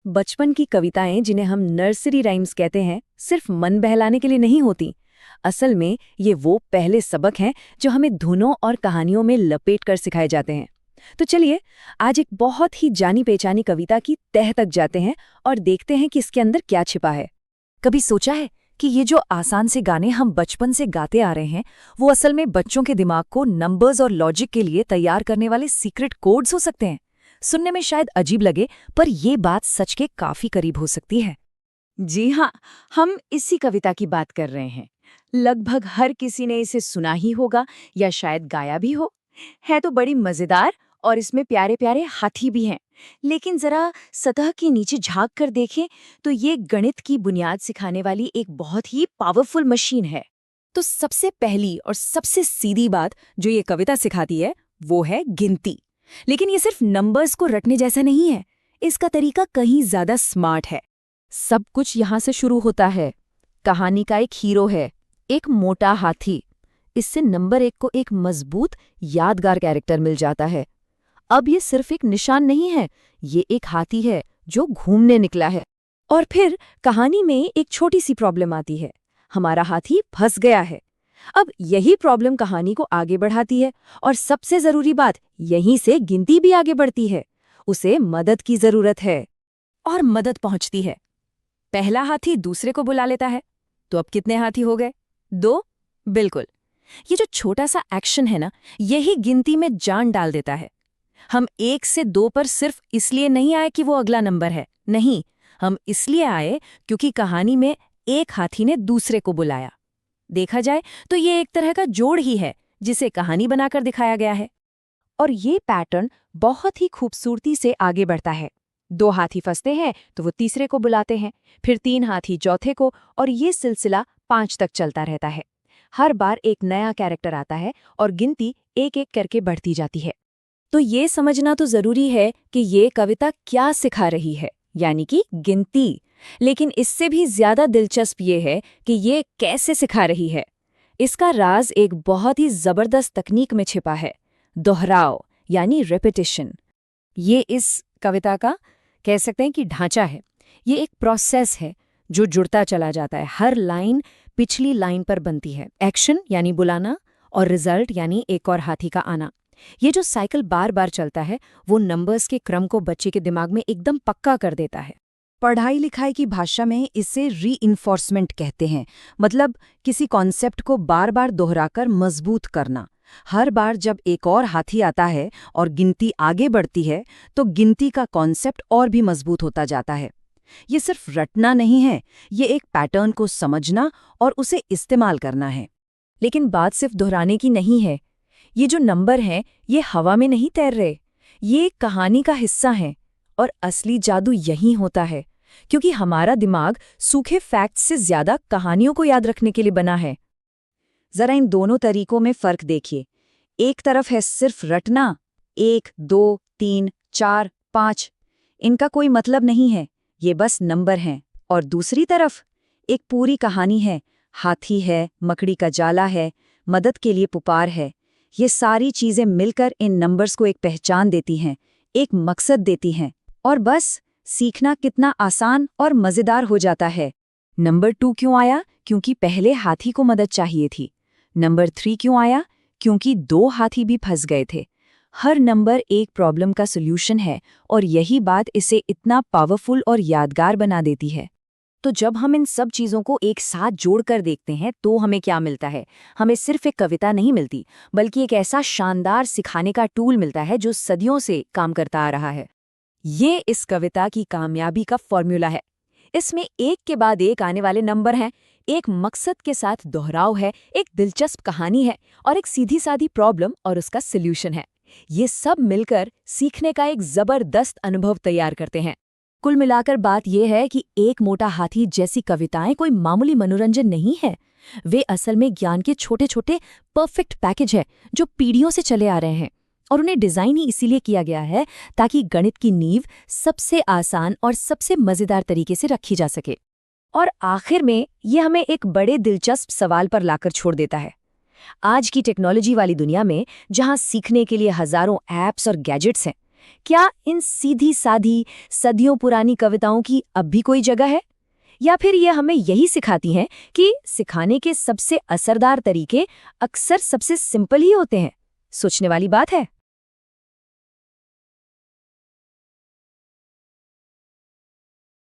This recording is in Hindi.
बचपन की कविताएं जिन्हें हम नर्सरी राइम्स कहते हैं सिर्फ मन बहलाने के लिए नहीं होती। असल में ये वो पहले सबक हैं जो हमें धुनों और कहानियों में लपेट कर सिखाए जाते हैं। तो चलिए आज एक बहुत ही जानी पहचानी कविता की तह तक जाते हैं और देखते हैं कि इसके अंदर क्या छिपा है। कभी सोचा है कि ये जो आसान से गाने हम बचपन से गाते आ रहे हैं वो असल में बच्चों के दिमाग को नंबर्स और लॉजिक के लिए तैयार करने वाले सीक्रेट कोड्स हो सकते हैं। सुनने में शायद अजीब लगे पर ये बात सच के काफी करीब हो सकती है। जी हाँ, हम इसी कविता की बात कर रहे हैं। लगभग हर किसी ने इसे सुना ही होगा या शायद गाया भी हो। है तो बड़ी मजेदार और इसमें प्यारे प्यारे हाथी भी हैं। लेकिन जरा सतह के नीचे झांक कर देखें तो ये गणित की बुनियाद सिखाने वाली एक बहुत ही पावरफुल मशीन है। तो सबसे पहली और सबसे सीधी बात जो ये कविता सिखाती है वो है गिनती। लेकिन ये सिर्फ नंबर्स को रटने जैसा नहीं है, इसका तरीका कहीं ज्यादा स्मार्ट है। सब कुछ यहाँ से शुरू होता है। कहानी का एक हीरो है, एक मोटा हाथी। इससे नंबर 1 को एक मजबूत यादगार कैरेक्टर मिल जाता है। अब ये सिर्फ एक निशान नहीं है, ये एक हाथी है जो घूमने निकला है। और फिर कहानी में एक छोटी सी प्रॉब्लम आती है, हमारा हाथी फंस गया है। अब यही प्रॉब्लम कहानी को आगे बढ़ाती है और सबसे जरूरी बात यहीं से गिनती भी आगे बढ़ती है। उसे मदद की जरूरत है और मदद पहुंचती है। पहला हाथी दूसरे को बुला लेता है। तो अब कितने हाथी हो गए? 2? बिल्कुल। ये जो छोटा सा एक्शन है ना, यही गिनती में जान डाल देता है। हम 1 से 2 पर सिर्फ इसलिए नहीं आए कि वो अगला नंबर है, नहीं, हम इसलिए आए क्योंकि कहानी में एक हाथी ने दूसरे को बुलाया। देखा जाए तो ये एक तरह का जोड़ ही है जिसे कहानी बनाकर दिखाया गया है। और ये पैटर्न बहुत ही खूबसूरती से आगे बढ़ता है। 2 हाथी फंसते हैं तो वो तीसरे को बुलाते हैं, फिर 3 हाथी चौथे को, और ये सिलसिला 5 तक चलता रहता है। हर बार एक नया कैरेक्टर आता है और गिनती एक एक करके बढ़ती जाती है। तो ये समझना तो जरूरी है कि ये कविता क्या सिखा रही है, यानी कि गिनती। लेकिन इससे भी ज्यादा दिलचस्प ये है कि ये कैसे सिखा रही है। इसका राज एक बहुत ही जबरदस्त तकनीक में छिपा है, दोहराव यानी रेपिटिशन। ये इस कविता का कह सकते हैं कि ढांचा है। ये एक प्रोसेस है जो जुड़ता चला जाता है। हर लाइन पिछली लाइन पर बनती है। एक्शन यानी बुलाना और रिजल्ट यानी एक और हाथी का आना। ये जो साइकिल बार बार चलता है वो नंबर्स के क्रम को बच्चे के दिमाग में एकदम पक्का कर देता है। पढ़ाई लिखाई की भाषा में इसे रीइंफोर्समेंट कहते हैं, मतलब किसी कॉन्सेप्ट को बार बार दोहराकर मजबूत करना। हर बार जब एक और हाथी आता है और गिनती आगे बढ़ती है तो गिनती का कॉन्सेप्ट और भी मजबूत होता जाता है। ये सिर्फ रटना नहीं है, ये एक पैटर्न को समझना और उसे इस्तेमाल करना है। लेकिन बात सिर्फ दोहराने की नहीं है। ये जो नंबर हैं ये हवा में नहीं तैर रहे, ये एक कहानी का हिस्सा हैं। और असली जादू यहीं होता है, क्योंकि हमारा दिमाग सूखे फैक्ट्स से ज्यादा कहानियों को याद रखने के लिए बना है। जरा इन दोनों तरीकों में फर्क देखिए। एक तरफ है सिर्फ रटना, 1, 2, 3, 4, 5, इनका कोई मतलब नहीं है, ये बस नंबर हैं। और दूसरी तरफ एक पूरी कहानी है, हाथी है, मकड़ी का जाला है, मदद के लिए पुकार है। ये सारी चीजें मिलकर इन नंबर्स को एक पहचान देती हैं, एक मकसद देती हैं, और बस सीखना कितना आसान और मजेदार हो जाता है। नंबर 2 क्यों आया? क्योंकि पहले हाथी को मदद चाहिए थी। नंबर 3 क्यों आया? क्योंकि 2 हाथी भी फंस गए थे। हर नंबर एक प्रॉब्लम का सॉल्यूशन है और यही बात इसे इतना पावरफुल और यादगार बना देती है। तो जब हम इन सब चीज़ों को एक साथ जोड़कर देखते हैं तो हमें क्या मिलता है? हमें सिर्फ एक कविता नहीं मिलती, बल्कि एक ऐसा शानदार सिखाने का टूल मिलता है जो सदियों से काम करता आ रहा है। ये इस कविता की कामयाबी का फॉर्मूला है। इसमें एक के बाद एक आने वाले नंबर हैं, एक मकसद के साथ दोहराव है, एक दिलचस्प कहानी है और एक सीधी सादी प्रॉब्लम और उसका सॉल्यूशन है। ये सब मिलकर सीखने का एक जबरदस्त अनुभव तैयार करते हैं। कुल मिलाकर बात यह है कि एक मोटा हाथी जैसी कविताएं कोई मामूली मनोरंजन नहीं है। वे असल में ज्ञान के छोटे छोटे परफेक्ट पैकेज है जो पीढ़ियों से चले आ रहे हैं। और उन्हें डिज़ाइन ही इसीलिए किया गया है ताकि गणित की नींव सबसे आसान और सबसे मज़ेदार तरीके से रखी जा सके। और आखिर में ये हमें एक बड़े दिलचस्प सवाल पर लाकर छोड़ देता है। आज की टेक्नोलॉजी वाली दुनिया में जहां सीखने के लिए हजारों ऐप्स और गैजेट्स हैं, क्या इन सीधी साधी सदियों पुरानी कविताओं की अब भी कोई जगह है, या फिर ये हमें यही सिखाती हैं कि सिखाने के सबसे असरदार तरीके अक्सर सबसे सिंपल ही होते हैं? सोचने वाली बात है।